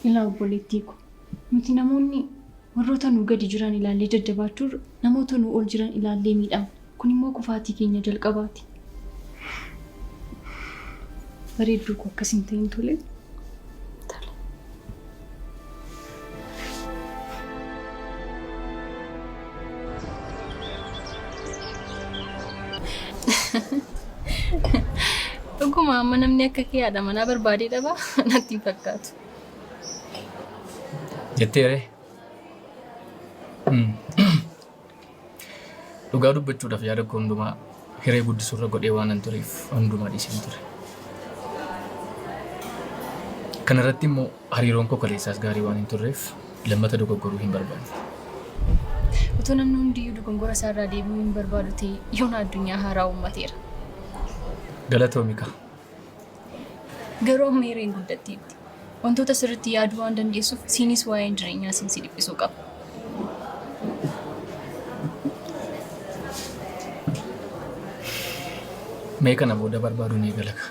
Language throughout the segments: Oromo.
Ilaa obboleettii ko. Nuti namoonni warroota nu gadi jiran ilaallee jajjabaachuu namoota nu ol jiran ilaallee miidhamna. Kun immoo kufaatii keenya jalqabaati. Bareedduu ko akkas hin ta'in tole. Dhuguma amma namni akka kee yaada manaa barbaadee dhabaa natti hin fakkaatu. Jetteere. Dhugaa dubbachuudhaaf yaada koo hundumaa hiree guddisuurra godhee waan hin tureef hundumaa dhiiseen ture. Kana irratti immoo hariiroon koo kaleessaas gaarii waan hin turreef lammata dogoggoruu hin barbaadu. Otoo namni hundiyyuu dogoggora isaarraa deebi'uu hin barbaadu ta'e yoona addunyaa haaraa uummateera. Galatoomika. Garuu amma hireen guddatteetti. Wantoota sirriitti yaaduu waan dandeessuuf siinis waa'een jireenyaa siin si dhiphisuu qaba. Mee kana booda barbaadu ni eegalaga.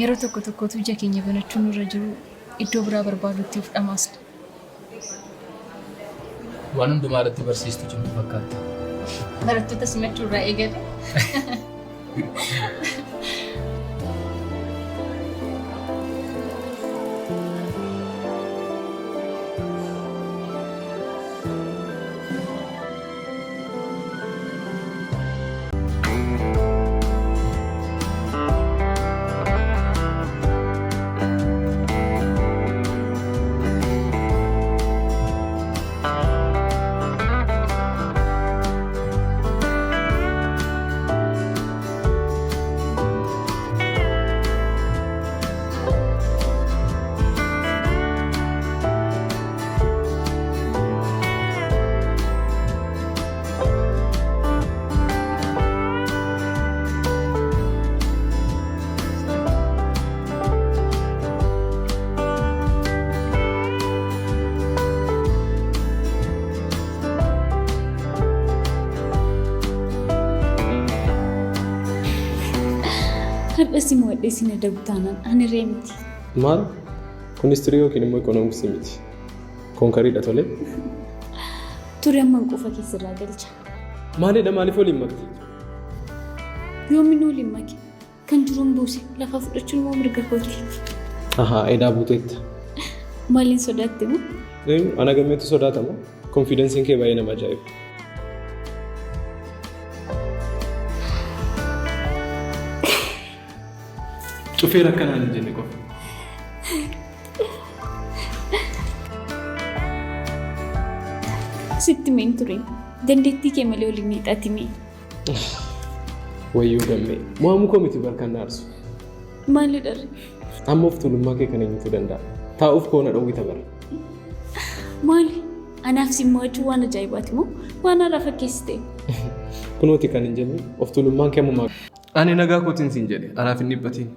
Yeroo tokko tokkotu ija keenya banachuun irra jiru iddoo biraa barbaaduutti of dhamaasna. Waan hundumaa irratti barsiistu cimtuu fakkaata. Barattoota simachuu irraa eegale. Har'asi mo'adheessi na dabtaanaan ani reemti. Maal? Kun histirii yookiin immoo ikoonoomiksi miti. Konkariidha tole. Ture amman qofa keessirraa galcha. Maalidha maaliif waliin makti? Yoomin waliin maki. Kan jiruun buuse lafa fudhachuun moo mirga kooti. Ahaa edaa buuteetta. Maaliin sodaatte moo? Ana gammeetu sodaatama. Konfiidensiin kee baay'ee nama ajaa'iba. Cufee rakkanaan hin jenne qofa. Sitti meen ture. Dandeettii kee malee waliin miidhaati mee. Wayyuu gammee. Mo'amuu koo miti barkaan naarsu. Maali dharre? Amma of tuulummaa kee kan eenyutu danda'a? Taa'uuf koo na dhowwita bara. Maali? Anaaf si mo'achuu waan ajaa'ibaati moo waan haaraa fakkeessite? Kunooti kan hin jenne of tuulummaan kee ammumaa. Ani nagaa kootiin siin jedhe anaaf hin dhiphatiin.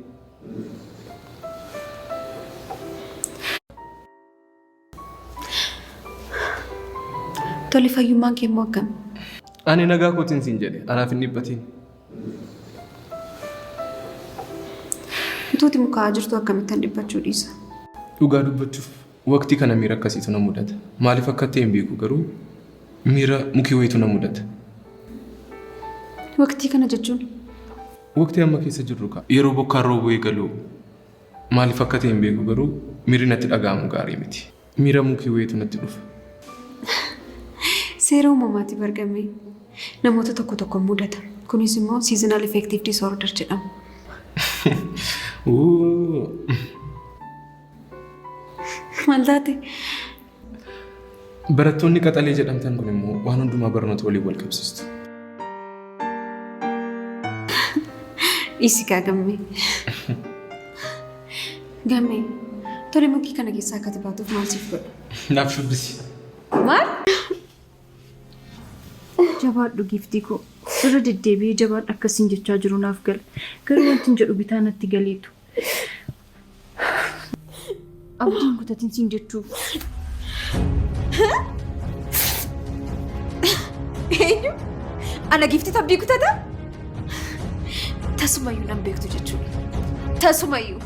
Tole fayyummaan kee immoo akkami? Ani nagaa kootiin siin jedhe anaaf hin dhiphatiin. Tuuti mukaa jirtu akkamittan dhiphachuu dhiisa? Dhugaa dubbachuuf waqtii kana miira akkasiitu na mudata. Maaliif akka ta'e hin beeku garuu miira mukii wayitu na mudata. Waqtii kana jechuun? Waqtii amma keessa jirru ka yeroo bokkaan roobuu eegalu maaliif akka ta'e hin beeku garuu miirri natti dhaga'amu gaarii miti. Miira mukii wayitu natti dhufa. Seera uumamaatti bargamee namoota tokko tokko mudata. Kunis immoo seasonal affective disorder jedhama. Maal taate? Barattoonni qaxalee jedhamtan kun immoo waan hundumaa barnoota waliin wal qabsiistu. Isi kaa gammee. Gammee. Tole mukii kana keessaa akka baatuuf maal siif godha? Naaf shubbisi. Maal? Jabaadhu giftii koo. Irra deddeebi'ee jabaan akkasiin jechaa jiru naaf gala. Garuu wanti hin jedhu bitaa natti galeetu. Abdiin kutatiin siin jechuuf. Eenyu? Ana giftii abdii kutata? Tasumayyuu nan beektu jechuudha. Tasumayyuu.